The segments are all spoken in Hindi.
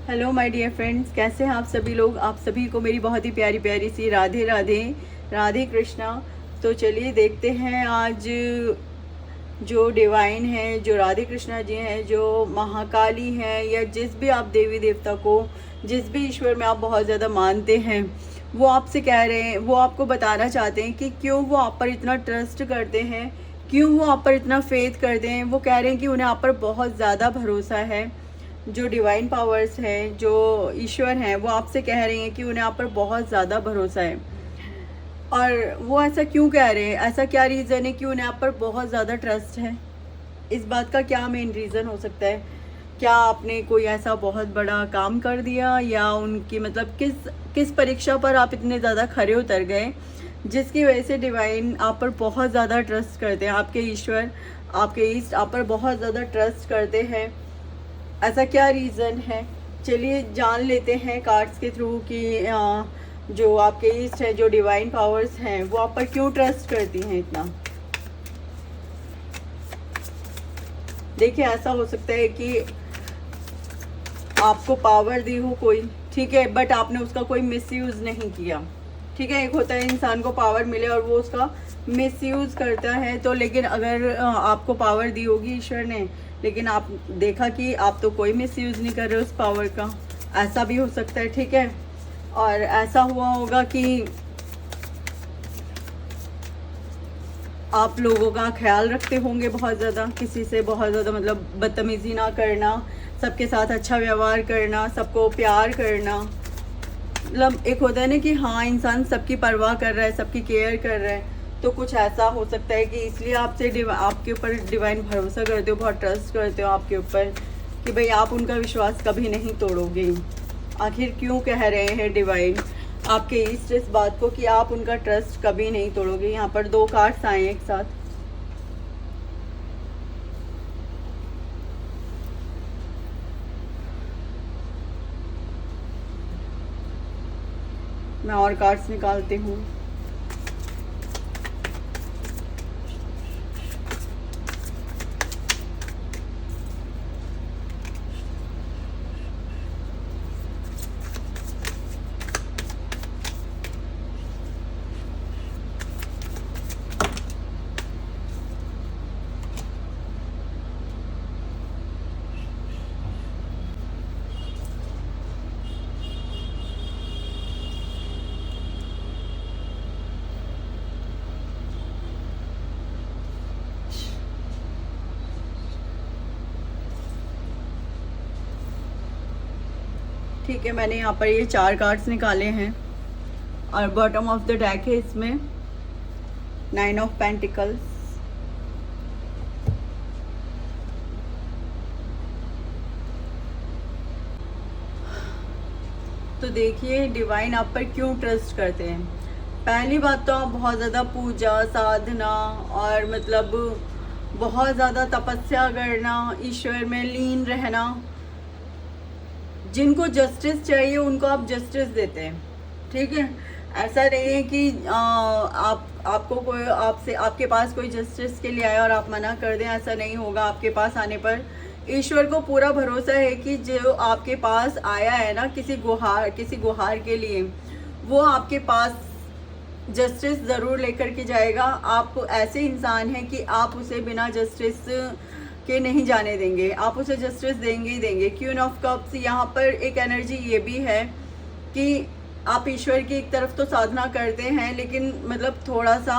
हेलो माय डियर फ्रेंड्स, कैसे हैं आप सभी लोग। आप सभी को मेरी बहुत ही प्यारी प्यारी सी राधे राधे, राधे कृष्णा। तो चलिए देखते हैं आज जो डिवाइन है, जो राधे कृष्णा जी हैं, जो महाकाली हैं, या जिस भी आप देवी देवता को, जिस भी ईश्वर में आप बहुत ज़्यादा मानते हैं, वो आपसे कह रहे हैं, वो आपको बताना चाहते हैं कि क्यों वो आप पर इतना ट्रस्ट करते हैं, क्यों वो आप पर इतना फेथ करते हैं। वो कह रहे हैं कि उन्हें आप पर बहुत ज़्यादा भरोसा है। जो डिवाइन पावर्स हैं, जो ईश्वर हैं, वो आपसे कह रहे हैं कि उन्हें आप पर बहुत ज़्यादा भरोसा है। और वो ऐसा क्यों कह रहे हैं, ऐसा क्या रीज़न है कि उन्हें आप पर बहुत ज़्यादा ट्रस्ट है। इस बात का क्या मेन रीज़न हो सकता है। क्या आपने कोई ऐसा बहुत बड़ा काम कर दिया, या उनकी मतलब किस किस परीक्षा पर आप इतने ज़्यादा खरे उतर गए जिसकी वजह से डिवाइन आप पर बहुत ज़्यादा ट्रस्ट करते हैं। आपके ईश्वर, आपके ईस्ट आप पर बहुत ज़्यादा ट्रस्ट करते हैं। ऐसा क्या रीज़न है, चलिए जान लेते हैं कार्ड्स के थ्रू कि जो आपके ईस्ट है, जो डिवाइन पावर्स हैं, वो आप पर क्यों ट्रस्ट करती हैं इतना। देखिए, ऐसा हो सकता है कि आपको पावर दी हो कोई, ठीक है, बट आपने उसका कोई मिसयूज़ नहीं किया। ठीक है, एक होता है इंसान को पावर मिले और वो उसका मिसयूज़ करता है। तो लेकिन अगर आपको पावर दी होगी ईश्वर ने, लेकिन आप देखा कि आप तो कोई मिसयूज़ नहीं कर रहे उस पावर का, ऐसा भी हो सकता है। ठीक है, और ऐसा हुआ होगा कि आप लोगों का ख्याल रखते होंगे बहुत ज़्यादा, किसी से बहुत ज़्यादा मतलब बदतमीज़ी ना करना, सबके साथ अच्छा व्यवहार करना, सबको प्यार करना। मतलब एक होता है ना कि हाँ, इंसान सबकी परवाह कर रहा है, सबकी केयर कर रहा है। तो कुछ ऐसा हो सकता है कि इसलिए आपके ऊपर डिवाइन भरोसा करते हो, बहुत ट्रस्ट करते हो आपके ऊपर, कि भाई आप उनका विश्वास कभी नहीं तोड़ोगे। आखिर क्यों कह रहे हैं डिवाइन आपके ईस्ट इस बात को कि आप उनका ट्रस्ट कभी नहीं तोड़ोगे। यहाँ पर 2 कार्ड्स आए हैं एक साथ। मैं और कार्ड्स निकालती हूँ। ठीक है, मैंने यहाँ पर ये 4 कार्ड्स निकाले हैं और बॉटम ऑफ द डेक है इसमें 9 ऑफ पेंटिकल्स। तो देखिए डिवाइन आप पर क्यों ट्रस्ट करते हैं। पहली बात तो आप बहुत ज़्यादा पूजा साधना और मतलब बहुत ज़्यादा तपस्या करना, ईश्वर में लीन रहना, जिनको जस्टिस चाहिए उनको आप जस्टिस देते हैं। ठीक है, ऐसा नहीं है कि आपको कोई आपसे आपके पास कोई जस्टिस के लिए आया और आप मना कर दें, ऐसा नहीं होगा। आपके पास आने पर ईश्वर को पूरा भरोसा है कि जो आपके पास आया है ना किसी गुहार के लिए, वो आपके पास जस्टिस ज़रूर लेकर के जाएगा। आप ऐसे इंसान हैं कि आप उसे बिना जस्टिस के नहीं जाने देंगे, आप उसे जस्टिस देंगे ही देंगे। क्वीन ऑफ कप्स, यहाँ पर एक एनर्जी ये भी है कि आप ईश्वर की एक तरफ तो साधना करते हैं, लेकिन मतलब थोड़ा सा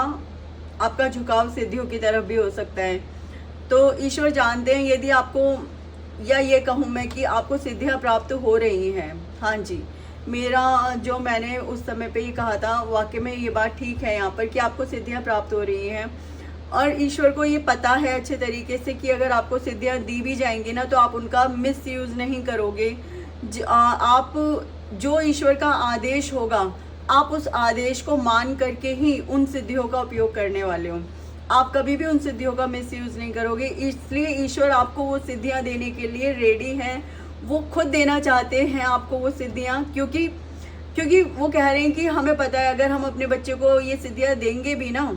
आपका झुकाव सिद्धियों की तरफ भी हो सकता है। तो ईश्वर जानते हैं यदि आपको, या ये कहूँ मैं कि आपको सिद्धियाँ प्राप्त हो रही हैं। हाँ जी, मेरा जो मैंने उस समय पे ये कहा था, वाकई में ये बात ठीक है यहाँ पर कि आपको सिद्धियाँ प्राप्त हो रही हैं। और ईश्वर को ये पता है अच्छे तरीके से कि अगर आपको सिद्धियाँ दी भी जाएंगी ना, तो आप उनका मिस यूज़ नहीं करोगे। आप जो ईश्वर का आदेश होगा, आप उस आदेश को मान करके ही उन सिद्धियों का उपयोग करने वाले हो। आप कभी भी उन सिद्धियों का मिस यूज़ नहीं करोगे। इसलिए ईश्वर आपको वो सिद्धियाँ देने के लिए रेडी हैं, वो खुद देना चाहते हैं आपको वो सिद्धियाँ, क्योंकि वो कह रहे हैं कि हमें पता है अगर हम अपने बच्चे को ये सिद्धियाँ देंगे भी ना,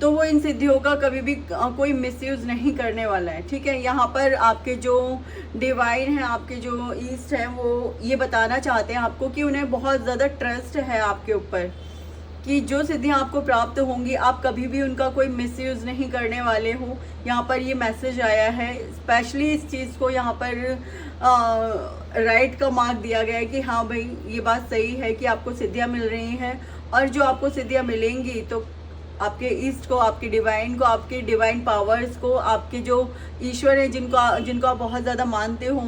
तो वो इन सिद्धियों का कभी भी कोई मिसयूज़ नहीं करने वाला है। ठीक है, यहाँ पर आपके जो डिवाइन हैं, आपके जो ईस्ट हैं, वो ये बताना चाहते हैं आपको कि उन्हें बहुत ज़्यादा ट्रस्ट है आपके ऊपर, कि जो सिद्धियाँ आपको प्राप्त होंगी आप कभी भी उनका कोई मिसयूज़ नहीं करने वाले हो। यहाँ पर ये मैसेज आया है, स्पेशली इस चीज़ को यहाँ पर राइट का मार्क दिया गया है कि हाँ भाई ये बात सही है कि आपको सिद्धियाँ मिल रही हैं, और जो आपको सिद्धियाँ मिलेंगी तो आपके ईस्ट को, आपके डिवाइन को, आपके डिवाइन पावर्स को, आपके जो ईश्वर है जिनको आप बहुत ज़्यादा मानते हो,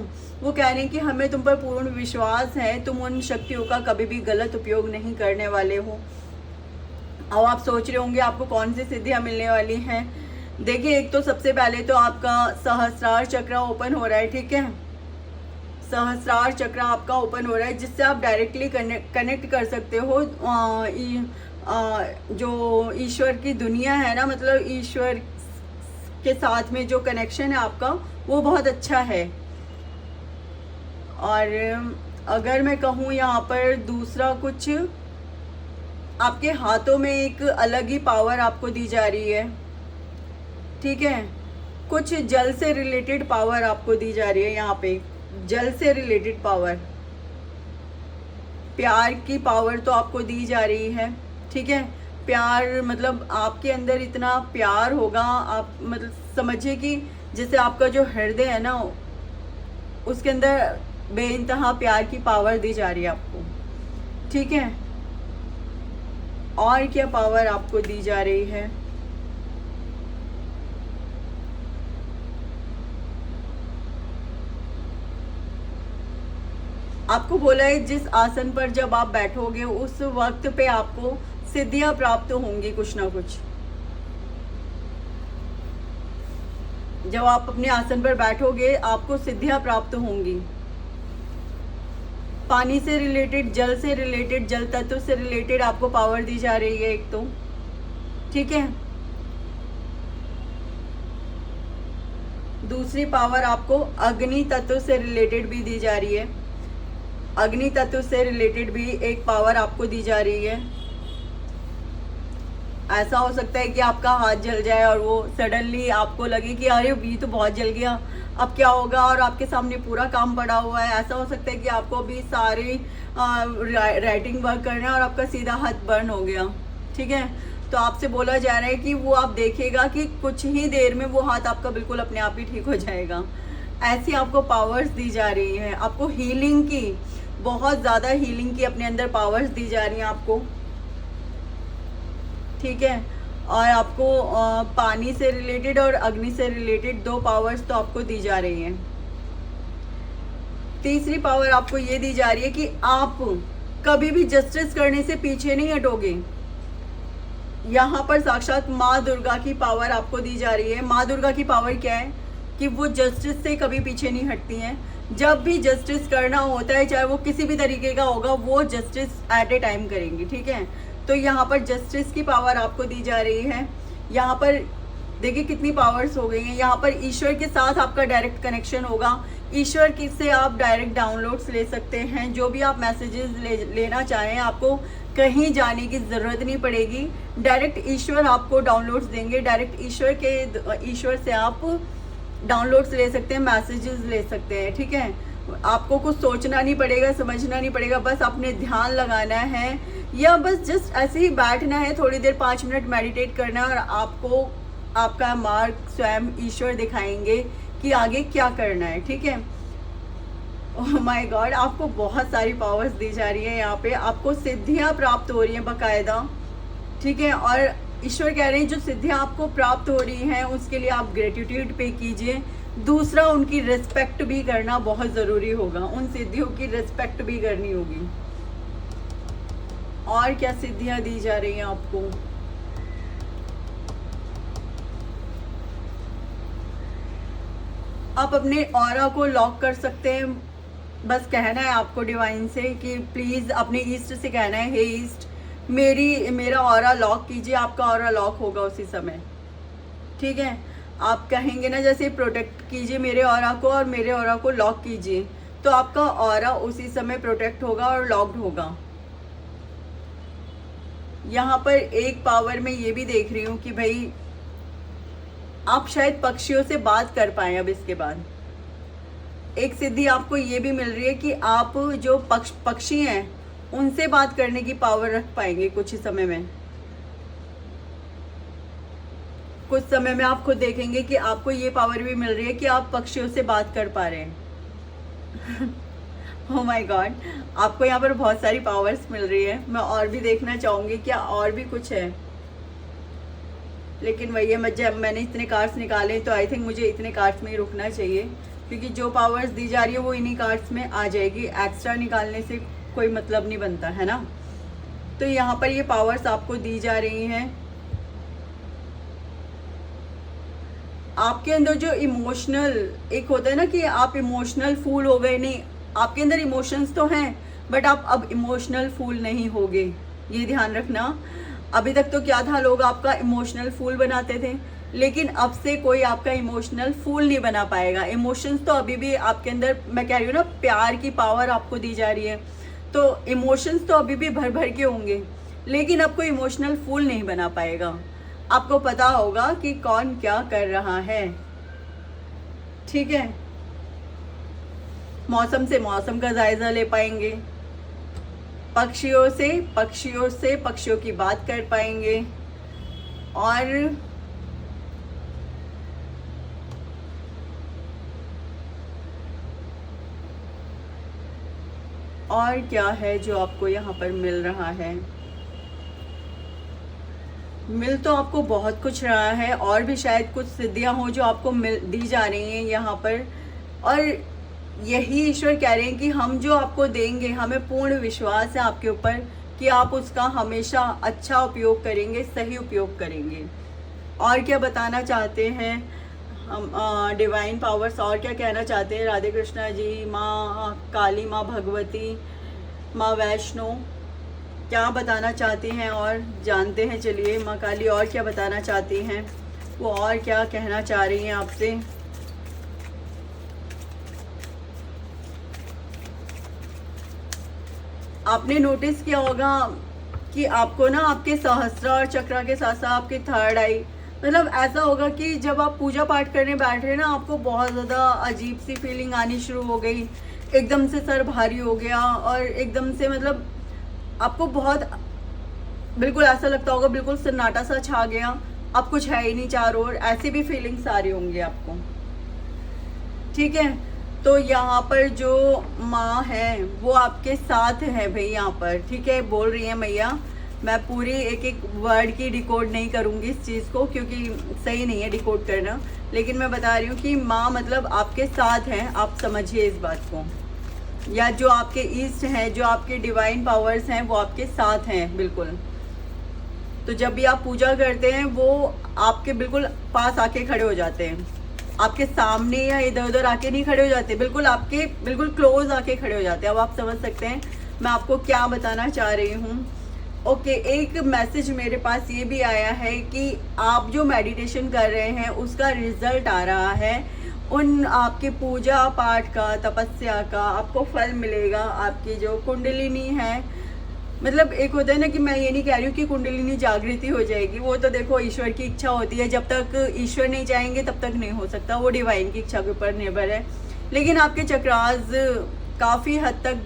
वो कह रहे हैं कि हमें तुम पर पूर्ण विश्वास है, तुम उन शक्तियों का कभी भी गलत उपयोग नहीं करने वाले हो। अब आप सोच रहे होंगे आपको कौन सी सिद्धियाँ मिलने वाली हैं। देखिए, एक तो सबसे पहले तो आपका सहस्रार चक्र ओपन हो रहा है। ठीक है, सहस्रार चक्र आपका ओपन हो रहा है, जिससे आप डायरेक्टली कनेक्ट कर सकते हो जो ईश्वर की दुनिया है ना, मतलब ईश्वर के साथ में जो कनेक्शन है आपका वो बहुत अच्छा है। और अगर मैं कहूँ यहाँ पर दूसरा कुछ, आपके हाथों में एक अलग ही पावर आपको दी जा रही है। ठीक है, कुछ जल से रिलेटेड पावर आपको दी जा रही है। यहाँ पे जल से रिलेटेड पावर, प्यार की पावर तो आपको दी जा रही है। ठीक है, प्यार मतलब आपके अंदर इतना प्यार होगा, आप मतलब समझिए कि जैसे आपका जो हृदय है ना, उसके अंदर बेइंतहा प्यार की पावर दी जा रही है आपको। ठीक है, और क्या पावर आपको दी जा रही है? आपको बोला है जिस आसन पर जब आप बैठोगे उस वक्त पे आपको सिद्धियां प्राप्त होंगी कुछ ना कुछ। जब आप अपने आसन पर बैठोगे आपको सिद्धियां प्राप्त होंगी। पानी से रिलेटेड, जल से रिलेटेड, जल तत्व से रिलेटेड आपको पावर दी जा रही है एक तो। ठीक है, दूसरी पावर आपको अग्नि तत्व से रिलेटेड भी दी जा रही है। अग्नि तत्व से रिलेटेड भी एक पावर आपको दी जा रही है। ऐसा हो सकता है कि आपका हाथ जल जाए और वो सडनली आपको लगे कि अरे ये तो बहुत जल गया, अब क्या होगा, और आपके सामने पूरा काम पड़ा हुआ है। ऐसा हो सकता है कि आपको अभी सारे राइटिंग वर्क करना है और आपका सीधा हाथ बर्न हो गया। ठीक है, तो आपसे बोला जा रहा है कि वो आप देखेगा कि कुछ ही देर में वो हाथ आपका बिल्कुल अपने आप ही ठीक हो जाएगा। ऐसी आपको पावर्स दी जा रही है। आपको हीलिंग की, बहुत ज़्यादा हीलिंग की अपने अंदर पावर्स दी जा रही हैं आपको। ठीक है, और आपको पानी से रिलेटेड और अग्नि से रिलेटेड दो पावर्स तो आपको दी जा रही हैं। तीसरी पावर आपको ये दी जा रही है कि आप कभी भी जस्टिस करने से पीछे नहीं हटोगे। यहाँ पर साक्षात माँ दुर्गा की पावर आपको दी जा रही है। माँ दुर्गा की पावर क्या है कि वो जस्टिस से कभी पीछे नहीं हटती हैं। जब भी जस्टिस करना होता है, चाहे वो किसी भी तरीके का होगा, वो जस्टिस एट ए टाइम करेंगी। ठीक है, तो यहाँ पर जस्टिस की पावर आपको दी जा रही है। यहाँ पर देखिए कितनी पावर्स हो गई हैं। यहाँ पर ईश्वर के साथ आपका डायरेक्ट कनेक्शन होगा। ईश्वर की से आप डायरेक्ट डाउनलोड्स ले सकते हैं। जो भी आप मैसेजेस लेना चाहें, आपको कहीं जाने की ज़रूरत नहीं पड़ेगी। डायरेक्ट ईश्वर आपको डाउनलोड्स देंगे। डायरेक्ट ईश्वर से आप डाउनलोड्स ले सकते हैं, मैसेजेस ले सकते हैं। ठीक है, आपको कुछ सोचना नहीं पड़ेगा, समझना नहीं पड़ेगा, बस आपने ध्यान लगाना है या बस जस्ट ऐसे ही बैठना है, थोड़ी देर 5 मिनट मेडिटेट करना है और आपको आपका मार्ग स्वयं ईश्वर दिखाएंगे कि आगे क्या करना है। ठीक है, ओह माय गॉड, आपको बहुत सारी पावर्स दी जा रही है। यहाँ पे आपको सिद्धियाँ प्राप्त हो रही हैं बाकायदा। ठीक है, और ईश्वर कह रहे हैं जो सिद्धियाँ आपको प्राप्त हो रही हैं उसके लिए आप ग्रेटिट्यूड पे कीजिए। दूसरा, उनकी रिस्पेक्ट भी करना बहुत ज़रूरी होगा। उन सिद्धियों की रिस्पेक्ट भी करनी होगी। और क्या सिद्धियाँ दी जा रही हैं आपको? आप अपने ऑरा को लॉक कर सकते हैं। बस कहना है आपको डिवाइन से कि प्लीज़ अपने ईस्ट से कहना है, हे ईस्ट मेरा ऑरा लॉक कीजिए। आपका ऑरा लॉक होगा उसी समय। ठीक है, आप कहेंगे ना जैसे प्रोटेक्ट कीजिए मेरे ऑरा को और मेरे ऑरा को लॉक कीजिए, तो आपका ऑरा उसी समय प्रोटेक्ट होगा और लॉक्ड होगा। यहाँ पर एक पावर में ये भी देख रही हूँ कि भाई आप शायद पक्षियों से बात कर पाए अब इसके बाद। एक सिद्धि आपको ये भी मिल रही है कि आप जो पक्षी हैं उनसे बात करने की पावर रख पाएंगे कुछ ही समय में। कुछ समय में आप खुद देखेंगे कि आपको ये पावर भी मिल रही है कि आप पक्षियों से बात कर पा रहे हैं। ओह माय गॉड, आपको यहाँ पर बहुत सारी पावर्स मिल रही है। मैं और भी देखना चाहूँगी क्या और भी कुछ है, लेकिन वही है, जब मैंने इतने कार्ड्स निकाले तो आई थिंक मुझे इतने कार्ड्स में ही रुकना चाहिए, क्योंकि जो पावर्स दी जा रही है वो इन्हीं कार्ड्स में आ जाएगी। एक्स्ट्रा निकालने से कोई मतलब नहीं बनता है ना। तो यहाँ पर ये पावर्स आपको दी जा रही हैं। आपके अंदर जो इमोशनल एक होता है ना कि आप इमोशनल फूल हो गए, नहीं, आपके अंदर इमोशंस तो हैं बट आप अब इमोशनल फूल नहीं होगे, ये ध्यान रखना। अभी तक तो क्या था, लोग आपका इमोशनल फूल बनाते थे, लेकिन अब से कोई आपका इमोशनल फूल नहीं बना पाएगा। इमोशंस तो अभी भी आपके अंदर, मैं कह रही हूँ ना, प्यार की पावर आपको दी जा रही है, तो इमोशंस तो अभी भी भर भर के होंगे, लेकिन अब कोई इमोशनल फूल नहीं बना पाएगा। आपको पता होगा कि कौन क्या कर रहा है, ठीक है। मौसम से मौसम का जायजा ले पाएंगे, पक्षियों से पक्षियों की बात कर पाएंगे, और क्या है जो आपको यहाँ पर मिल रहा है। मिल तो आपको बहुत कुछ रहा है, और भी शायद कुछ सिद्धियां हो जो आपको दी जा रही हैं यहाँ पर। और यही ईश्वर कह रहे हैं कि हम जो आपको देंगे, हमें पूर्ण विश्वास है आपके ऊपर कि आप उसका हमेशा अच्छा उपयोग करेंगे, सही उपयोग करेंगे। और क्या बताना चाहते हैं हम डिवाइन पावर्स, और क्या कहना चाहते हैं राधे कृष्णा जी, माँ काली, माँ भगवती, माँ वैष्णो, क्या बताना चाहती हैं और जानते हैं। चलिए माँ काली और क्या बताना चाहती हैं, वो और क्या कहना चाह रही हैं आपसे। आपने नोटिस किया होगा कि आपको ना आपके सहस्त्रार चक्र के साथ साथ आपके थर्ड आई, मतलब ऐसा होगा कि जब आप पूजा पाठ करने बैठ रहे ना, आपको बहुत ज़्यादा अजीब सी फीलिंग आनी शुरू हो गई, एकदम से सर भारी हो गया, और एकदम से मतलब आपको बहुत बिल्कुल ऐसा लगता होगा बिल्कुल सन्नाटा सा छा गया, अब कुछ है ही नहीं चारों ओर, ऐसी भी फीलिंग्स आ रही होंगी आपको, ठीक है। तो यहाँ पर जो माँ है वो आपके साथ है भाई यहाँ पर, ठीक है। बोल रही है मैया, मैं पूरी एक एक वर्ड की डिकोड नहीं करूँगी इस चीज़ को, क्योंकि सही नहीं है डिकोड करना, लेकिन मैं बता रही हूँ कि माँ मतलब आपके साथ हैं, आप समझिए इस बात को। या जो आपके ईस्ट हैं, जो आपके डिवाइन पावर्स हैं, वो आपके साथ हैं बिल्कुल। तो जब भी आप पूजा करते हैं वो आपके बिल्कुल पास आके खड़े हो जाते हैं, आपके सामने या इधर उधर आके नहीं खड़े हो जाते, बिल्कुल आपके बिल्कुल क्लोज आके खड़े हो जाते हैं। अब आप समझ सकते हैं मैं आपको क्या बताना चाह रही हूँ। ओके, एक मैसेज मेरे पास ये भी आया है कि आप जो मेडिटेशन कर रहे हैं उसका रिजल्ट आ रहा है, उन आपके पूजा पाठ का, तपस्या का आपको फल मिलेगा। आपकी जो कुंडलिनी है, मतलब एक होता है ना कि मैं ये नहीं कह रही हूँ कि कुंडलिनी जागृति हो जाएगी, वो तो देखो ईश्वर की इच्छा होती है, जब तक ईश्वर नहीं चाहेंगे तब तक नहीं हो सकता, वो डिवाइन की इच्छा के ऊपर निर्भर है। लेकिन आपके चक्रास काफ़ी हद तक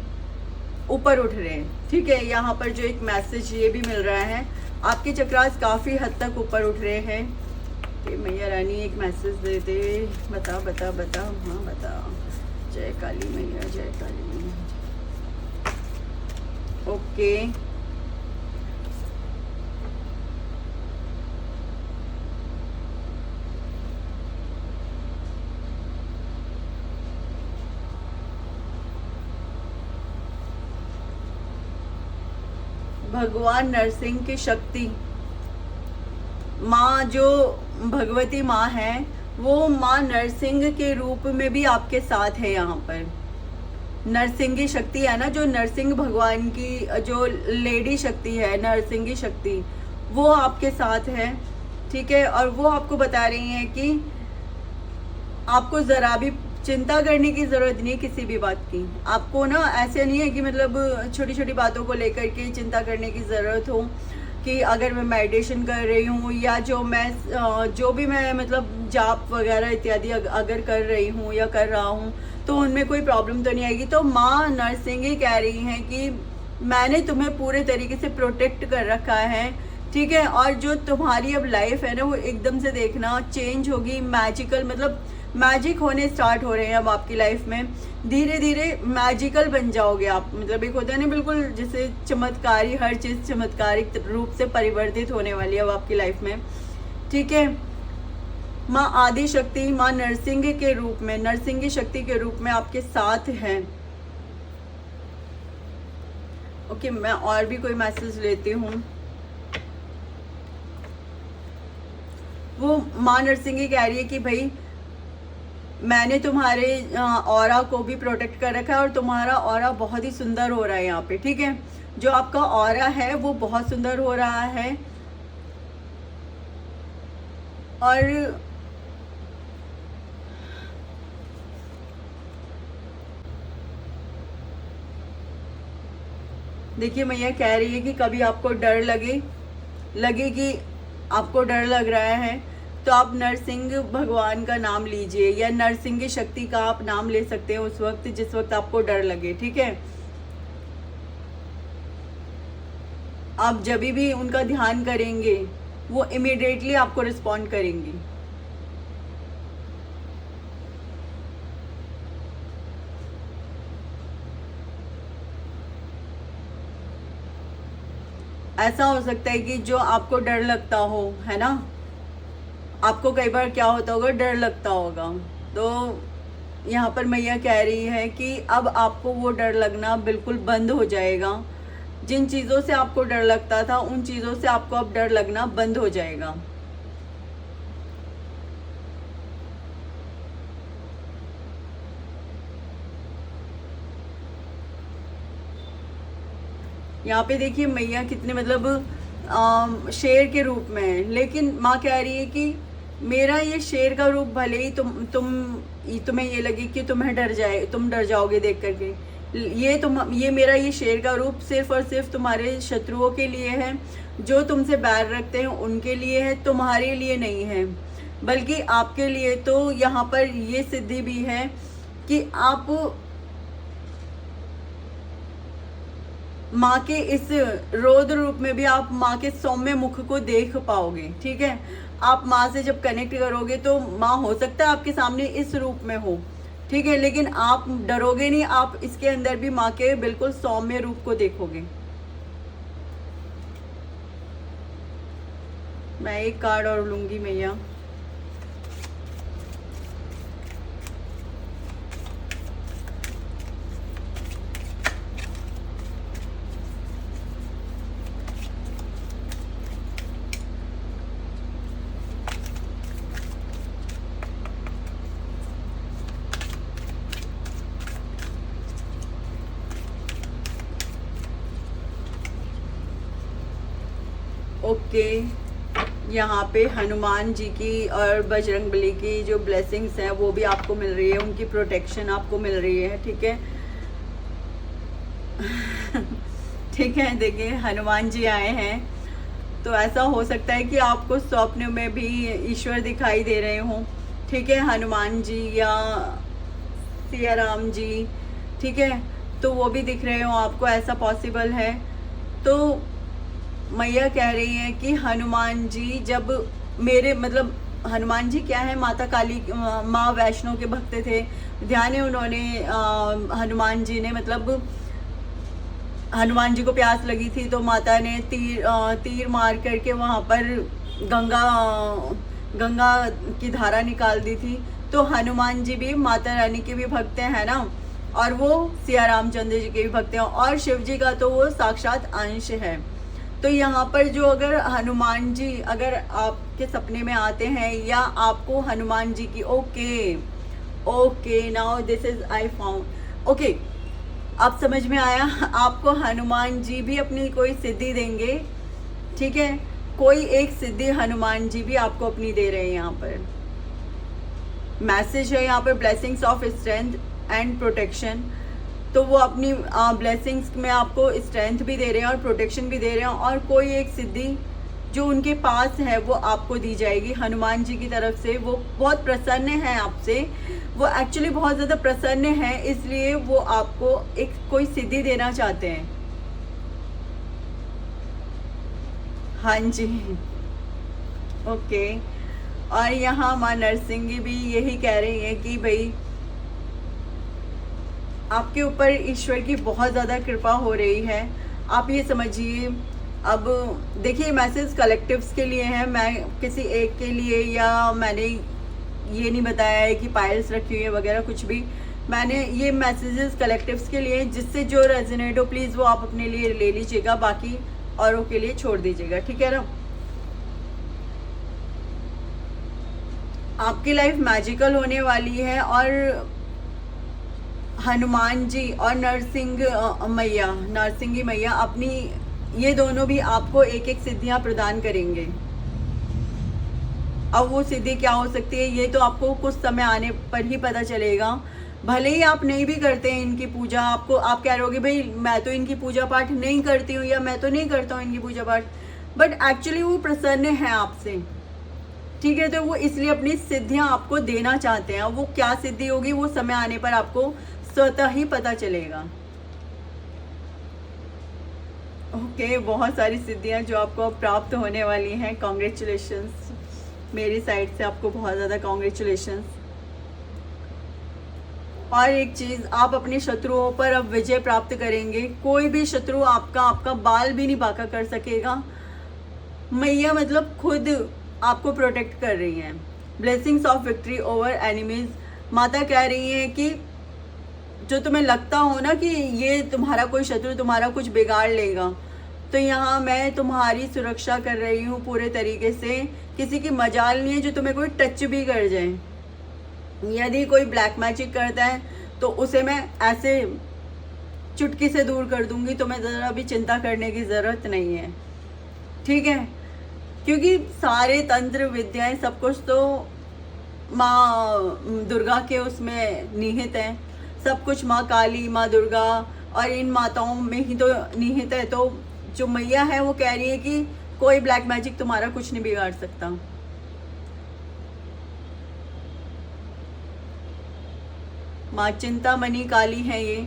ऊपर उठ रहे हैं, ठीक है। यहाँ पर जो एक मैसेज ये भी मिल रहा है, आपके चक्रास काफ़ी हद तक ऊपर उठ रहे हैं। कि मैया रानी एक मैसेज दे दे, बता बता बता, हाँ बता। जय काली मैया, जय काली मैया। ओके, भगवान नरसिंह की शक्ति, माँ जो भगवती माँ है वो माँ नरसिंह के रूप में भी आपके साथ है। यहाँ पर नरसिंगी शक्ति है ना, जो नरसिंह भगवान की जो लेडी शक्ति है, नरसिंगी शक्ति, वो आपके साथ है, ठीक है। और वो आपको बता रही हैं कि आपको ज़रा भी चिंता करने की ज़रूरत नहीं किसी भी बात की। आपको ना ऐसे नहीं है कि मतलब छोटी छोटी बातों को लेकर के चिंता करने की ज़रूरत हो कि अगर मैं मेडिटेशन कर रही हूँ या जो भी मैं मतलब जाप वगैरह इत्यादि अगर कर रही हूँ या कर रहा हूँ तो उनमें कोई प्रॉब्लम तो नहीं आएगी। तो माँ नरसिंह ही कह रही हैं कि मैंने तुम्हें पूरे तरीके से प्रोटेक्ट कर रखा है, ठीक है। और जो तुम्हारी अब लाइफ है ना वो एकदम से देखना चेंज होगी, मैजिकल मतलब मैजिक होने स्टार्ट हो रहे हैं अब आपकी लाइफ में। धीरे धीरे मैजिकल बन जाओगे आप, मतलब एक होता है ना बिल्कुल जैसे चमत्कारी, हर चीज़ चमत्कारिक रूप से परिवर्तित होने वाली है अब आपकी लाइफ में, ठीक है। माँ आदि शक्ति, माँ नरसिंह के रूप में, नरसिंह शक्ति के रूप में आपके साथ है। ओके, मैं और भी कोई मैसेज लेती हूँ। वो माँ नरसिंह कह रही है कि भाई मैंने तुम्हारे ऑरा को भी प्रोटेक्ट कर रखा है और तुम्हारा ऑरा बहुत ही सुंदर हो रहा है यहाँ पे, ठीक है। जो आपका ऑरा है वो बहुत सुंदर हो रहा है। और देखिए मैया कह रही है कि कभी आपको डर लगे कि आपको डर लग रहा है तो आप नरसिंह भगवान का नाम लीजिए या नरसिंह शक्ति का आप नाम ले सकते हैं उस वक्त जिस वक्त आपको डर लगे, ठीक है। आप जब भी उनका ध्यान करेंगे वो इमीडिएटली आपको रिस्पॉन्ड करेंगी। ऐसा हो सकता है कि जो आपको डर लगता हो, है ना, आपको कई बार क्या होता होगा, डर लगता होगा, तो यहाँ पर मैया कह रही है कि अब आपको वो डर लगना बिल्कुल बंद हो जाएगा। जिन चीज़ों से आपको डर लगता था उन चीज़ों से आपको अब डर लगना बंद हो जाएगा। यहाँ पे देखिए मैया कितने मतलब शेर के रूप में है, लेकिन माँ कह रही है कि मेरा ये शेर का रूप भले ही तुम्हें ये लगे कि तुम डर जाओगे देख करके, ये मेरा ये शेर का रूप सिर्फ और सिर्फ तुम्हारे शत्रुओं के लिए है, जो तुमसे बैर रखते हैं उनके लिए है, तुम्हारे लिए नहीं है, बल्कि आपके लिए। तो यहाँ पर ये सिद्धि भी है कि आप माँ के इस रौद्र रूप में भी आप माँ के सौम्य मुख को देख पाओगे, ठीक है। आप माँ से जब कनेक्ट करोगे तो माँ हो सकता है आपके सामने इस रूप में हो, ठीक है, लेकिन आप डरोगे नहीं, आप इसके अंदर भी माँ के बिल्कुल सौम्य रूप को देखोगे। मैं एक कार्ड और लूंगी मैया। ओके, यहाँ पे हनुमान जी की और बजरंगबली की जो ब्लेसिंग्स हैं वो भी आपको मिल रही है, उनकी प्रोटेक्शन आपको मिल रही है, ठीक है। ठीक है, देखिए हनुमान जी आए हैं, तो ऐसा हो सकता है कि आपको स्वप्न में भी ईश्वर दिखाई दे रहे हों, ठीक है, हनुमान जी या सिया राम जी, ठीक है, तो वो भी दिख रहे हो आपको, ऐसा पॉसिबल है। तो मैया कह रही है कि हनुमान जी जब मेरे मतलब हनुमान जी क्या है, माता काली माँ वैष्णो के भक्त थे, ध्यान है उन्होंने हनुमान जी ने मतलब हनुमान जी को प्यास लगी थी तो माता ने तीर मार करके वहाँ पर गंगा की धारा निकाल दी थी। तो हनुमान जी भी माता रानी के भी भक्त हैं ना, और वो सिया रामचंद्र जी के भी भक्त हैं, और शिव जी का तो वो साक्षात अंश है। तो यहाँ पर जो अगर हनुमान जी अगर आपके सपने में आते हैं या आपको हनुमान जी की okay now this is I found okay, अब समझ में आया, आपको हनुमान जी भी अपनी कोई सिद्धि देंगे, ठीक है, कोई एक सिद्धि हनुमान जी भी आपको अपनी दे रहे हैं। यहाँ पर मैसेज है, यहाँ पर blessings of strength and protection. तो तो वो अपनी ब्लेसिंग्स में आपको स्ट्रेंथ भी दे रहे हैं और प्रोटेक्शन भी दे रहे हैं, और कोई एक सिद्धि जो उनके पास है वो आपको दी जाएगी हनुमान जी की तरफ से। वो बहुत प्रसन्न हैं आपसे, वो एक्चुअली बहुत ज़्यादा प्रसन्न हैं, इसलिए वो आपको एक कोई सिद्धि देना चाहते हैं। हाँ जी, ओके। और यहाँ माँ नरसिंह भी यही कह रही हैं कि भाई आपके ऊपर ईश्वर की बहुत ज़्यादा कृपा हो रही है। आप ये समझिए, अब देखिए मैसेज कलेक्टिव्स के लिए है, मैं किसी एक के लिए या मैंने ये नहीं बताया है कि पायल्स रखी हुई है वगैरह कुछ भी। मैंने ये मैसेजेस कलेक्टिव्स के लिए, जिससे जो रेजोनेट हो प्लीज़ वो आप अपने लिए ले लीजिएगा, बाकी औरों के लिए छोड़ दीजिएगा, ठीक है ना। आपकी लाइफ मैजिकल होने वाली है, और हनुमान जी और नरसिंह मैया अपनी, ये दोनों भी आपको एक एक सिद्धियां प्रदान करेंगे। अब वो सिद्धि क्या हो सकती है ये तो आपको कुछ समय आने पर ही पता चलेगा। भले ही आप नहीं भी करते हैं इनकी पूजा, आपको आप कह रहे हो भाई मैं तो इनकी पूजा पाठ नहीं करती हूँ या मैं तो नहीं करता हूँ इनकी पूजा पाठ, बट एक्चुअली वो प्रसन्न है आपसे, ठीक है। तो वो इसलिए अपनी सिद्धियां आपको देना चाहते हैं। वो क्या सिद्धि होगी वो समय आने पर आपको स्वतः ही पता चलेगा। ओके, बहुत सारी सिद्धियां जो आपको अब प्राप्त होने वाली हैं। कॉन्ग्रेचुलेशंस मेरी साइड से, आपको बहुत ज़्यादा कॉन्ग्रेचुलेशंस। और एक चीज़, आप अपने शत्रुओं पर अब विजय प्राप्त करेंगे। कोई भी शत्रु आपका बाल भी नहीं बांका कर सकेगा। मैया मतलब खुद आपको प्रोटेक्ट कर रही हैं। Blessings of victory over enemies. माता कह रही हैं कि जो तुम्हें लगता हो ना कि ये तुम्हारा कोई शत्रु तुम्हारा कुछ बिगाड़ लेगा, तो यहाँ मैं तुम्हारी सुरक्षा कर रही हूँ पूरे तरीके से। किसी की मजाल नहीं है जो तुम्हें कोई टच भी कर जाए। यदि कोई ब्लैक मैजिक करता है तो उसे मैं ऐसे चुटकी से दूर कर दूंगी, तुम्हें ज़रा भी चिंता करने की ज़रूरत नहीं है, ठीक है। क्योंकि सारे तंत्र विद्याएं सब कुछ तो माँ दुर्गा के उसमें निहित है। सब कुछ माँ काली, माँ दुर्गा और इन माताओं में ही तो निहित है। तो जो मैया है वो कह रही है कि कोई ब्लैक मैजिक तुम्हारा कुछ नहीं बिगाड़ सकता। माँ चिंतामणि काली है ये।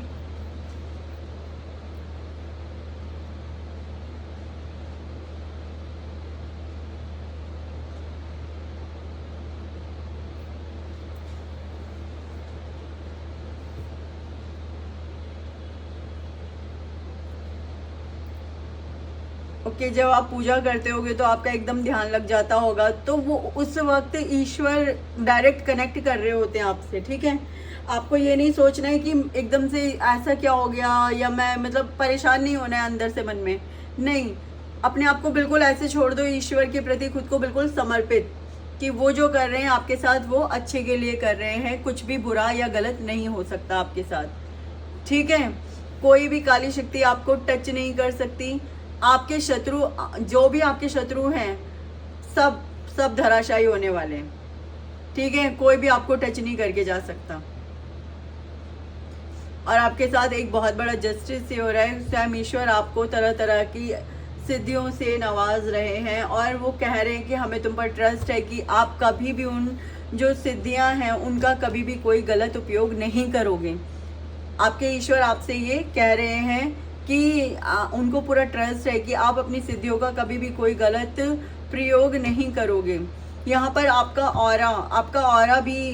ओके, जब आप पूजा करते होगे तो आपका एकदम ध्यान लग जाता होगा, तो वो उस वक्त ईश्वर डायरेक्ट कनेक्ट कर रहे होते हैं आपसे, ठीक है। आपको ये नहीं सोचना है कि एकदम से ऐसा क्या हो गया, या मैं मतलब परेशान नहीं होना है अंदर से मन में, नहीं। अपने आप को बिल्कुल ऐसे छोड़ दो, ईश्वर के प्रति खुद को बिल्कुल समर्पित, कि वो जो कर रहे हैं आपके साथ वो अच्छे के लिए कर रहे हैं। कुछ भी बुरा या गलत नहीं हो सकता आपके साथ, ठीक है। कोई भी काली शक्ति आपको टच नहीं कर सकती। आपके शत्रु, जो भी आपके शत्रु हैं, सब धराशायी होने वाले हैं, ठीक है। कोई भी आपको टच नहीं करके जा सकता। और आपके साथ एक बहुत बड़ा जस्टिस ये हो रहा है। स्वयं ईश्वर आपको तरह तरह की सिद्धियों से नवाज रहे हैं, और वो कह रहे हैं कि हमें तुम पर ट्रस्ट है कि आप कभी भी उन जो सिद्धियां हैं उनका कभी भी कोई गलत उपयोग नहीं करोगे। आपके ईश्वर आपसे ये कह रहे हैं कि उनको पूरा ट्रस्ट है कि आप अपनी सिद्धियों का कभी भी कोई गलत प्रयोग नहीं करोगे। यहाँ पर आपका ऑरा भी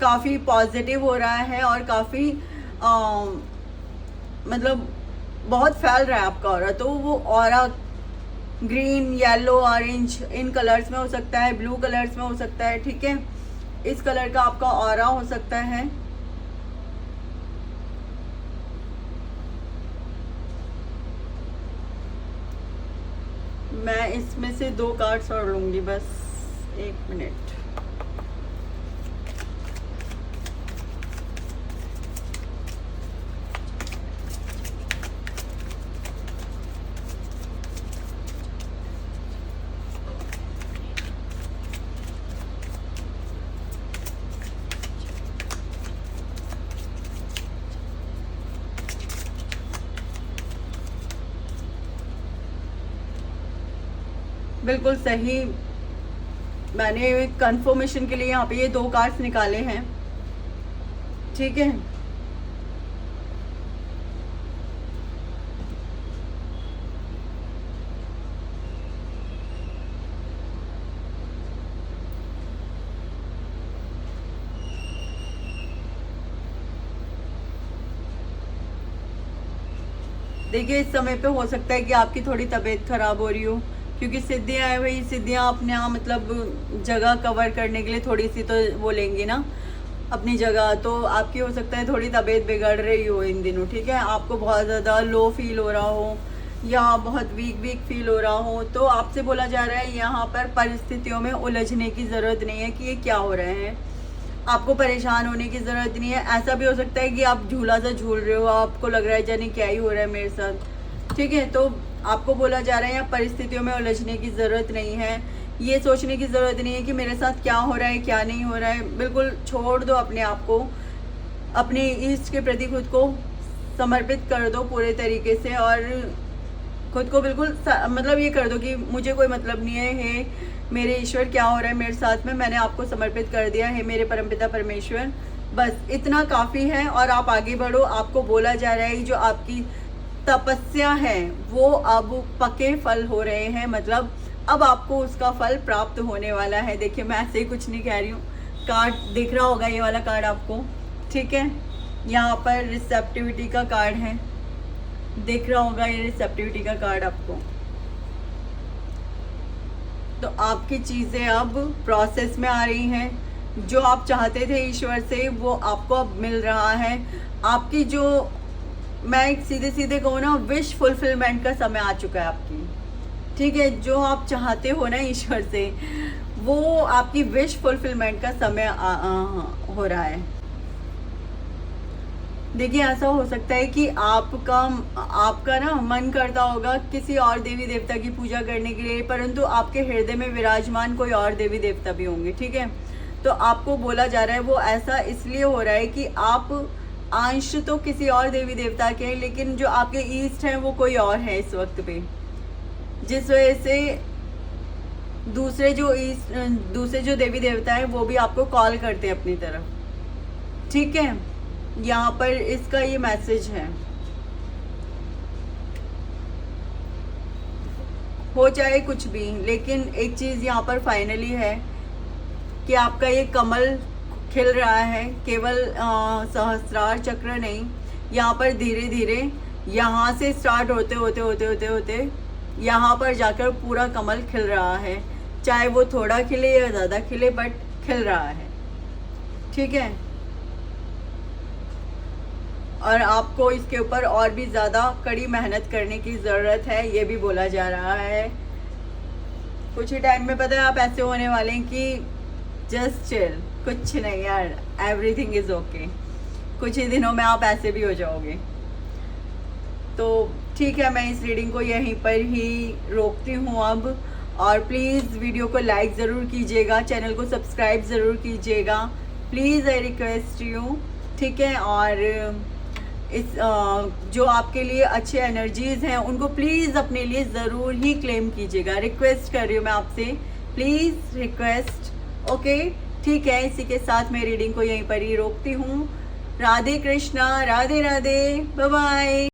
काफ़ी पॉजिटिव हो रहा है, और काफ़ी मतलब बहुत फैल रहा है आपका ऑरा। तो वो aura green, yellow, orange in colours में हो सकता है, ब्लू कलर्स में हो सकता है, ठीक है। इस कलर का आपका ऑरा हो सकता है। मैं इसमें से 2 कार्ड्स और लूँगी, बस 1 मिनट। बिल्कुल सही। मैंने कंफर्मेशन के लिए यहाँ पे ये 2 कार्ड्स निकाले हैं, ठीक है। देखिए इस समय पे हो सकता है कि आपकी थोड़ी तबीयत खराब हो रही हो, क्योंकि सिद्धियाँ है भाई, सिद्धियाँ अपने यहाँ मतलब जगह कवर करने के लिए थोड़ी सी तो वो लेंगी ना अपनी जगह। तो आपकी हो सकता है थोड़ी तबीयत बिगड़ रही हो इन दिनों, ठीक है। आपको बहुत ज़्यादा लो फील हो रहा हो या बहुत वीक फील हो रहा हो, तो आपसे बोला जा रहा है यहाँ पर परिस्थितियों में उलझने की ज़रूरत नहीं है कि ये क्या हो रहे हैं। आपको परेशान होने की ज़रूरत नहीं है। ऐसा भी हो सकता है कि आप झूला सा झूल रहे हो, आपको लग रहा है जाने क्या ही हो रहा है मेरे साथ, ठीक है। तो आपको बोला जा रहा है यहाँ परिस्थितियों में उलझने की ज़रूरत नहीं है, ये सोचने की ज़रूरत नहीं है कि मेरे साथ क्या हो रहा है क्या नहीं हो रहा है। बिल्कुल छोड़ दो अपने आप को, अपने इष्ट के प्रति खुद को समर्पित कर दो पूरे तरीके से, और खुद को बिल्कुल मतलब ये कर दो कि मुझे कोई मतलब नहीं है, हे मेरे ईश्वर क्या हो रहा है मेरे साथ में, मैंने आपको समर्पित कर दिया है मेरे परमपिता परमेश्वर, बस इतना काफ़ी है। और आप आगे बढ़ो। आपको बोला जा रहा है जो आपकी तपस्या है वो अब पके फल हो रहे हैं, मतलब अब आपको उसका फल प्राप्त होने वाला है। देखिए मैं ऐसे ही कुछ नहीं कह रही हूँ, कार्ड दिख रहा होगा ये वाला कार्ड आपको, ठीक है। यहाँ पर रिसेप्टिविटी का कार्ड है, दिख रहा होगा ये रिसेप्टिविटी का कार्ड आपको। तो आपकी चीज़ें अब प्रोसेस में आ रही हैं, जो आप चाहते थे ईश्वर से वो आपको अब मिल रहा है। आपकी जो, मैं सीधे सीधे कहूँ ना, विश फुलफिलमेंट का समय आ चुका है आपकी, ठीक है। जो आप चाहते हो ना ईश्वर से, वो आपकी विश फुलफिलमेंट का समय हो रहा है। देखिए ऐसा हो सकता है कि आपका ना मन करता होगा किसी और देवी देवता की पूजा करने के लिए, परंतु आपके हृदय में विराजमान कोई और देवी देवता भी होंगे, ठीक है। तो आपको बोला जा रहा है वो ऐसा इसलिए हो रहा है कि आप अंश तो किसी और देवी देवता के हैं, लेकिन जो आपके ईस्ट हैं वो कोई और है इस वक्त पे, जिस वजह से दूसरे जो देवी देवता हैं वो भी आपको कॉल करते हैं अपनी तरफ, ठीक है। यहाँ पर इसका ये मैसेज है, हो चाहे कुछ भी, लेकिन एक चीज़ यहाँ पर फाइनली है कि आपका ये कमल खिल रहा है, केवल सहस्रार चक्र नहीं, यहाँ पर धीरे धीरे यहाँ से स्टार्ट होते यहाँ पर जाकर पूरा कमल खिल रहा है। चाहे वो थोड़ा खिले या ज़्यादा खिले, बट खिल रहा है, ठीक है। और आपको इसके ऊपर और भी ज़्यादा कड़ी मेहनत करने की ज़रूरत है, ये भी बोला जा रहा है। कुछ ही टाइम में पता है आप ऐसे होने वाले हैं कि जस्ट चिल, कुछ नहीं यार, एवरीथिंग इज़ ओके। कुछ ही दिनों में आप ऐसे भी हो जाओगे। तो ठीक है, मैं इस रीडिंग को यहीं पर ही रोकती हूँ अब। और प्लीज़ वीडियो को लाइक ज़रूर कीजिएगा, चैनल को सब्सक्राइब ज़रूर कीजिएगा, प्लीज़ आई रिक्वेस्ट यू, ठीक है। और इस जो आपके लिए अच्छे एनर्जीज़ हैं उनको प्लीज़ अपने लिए ज़रूर ही क्लेम कीजिएगा। रिक्वेस्ट कर रही हूँ मैं आपसे, प्लीज़ रिक्वेस्ट, ओके, ठीक है। इसी के साथ मैं रीडिंग को यहीं पर ही रोकती हूँ। Radhe Krishna, Radhe Radhe, bye bye.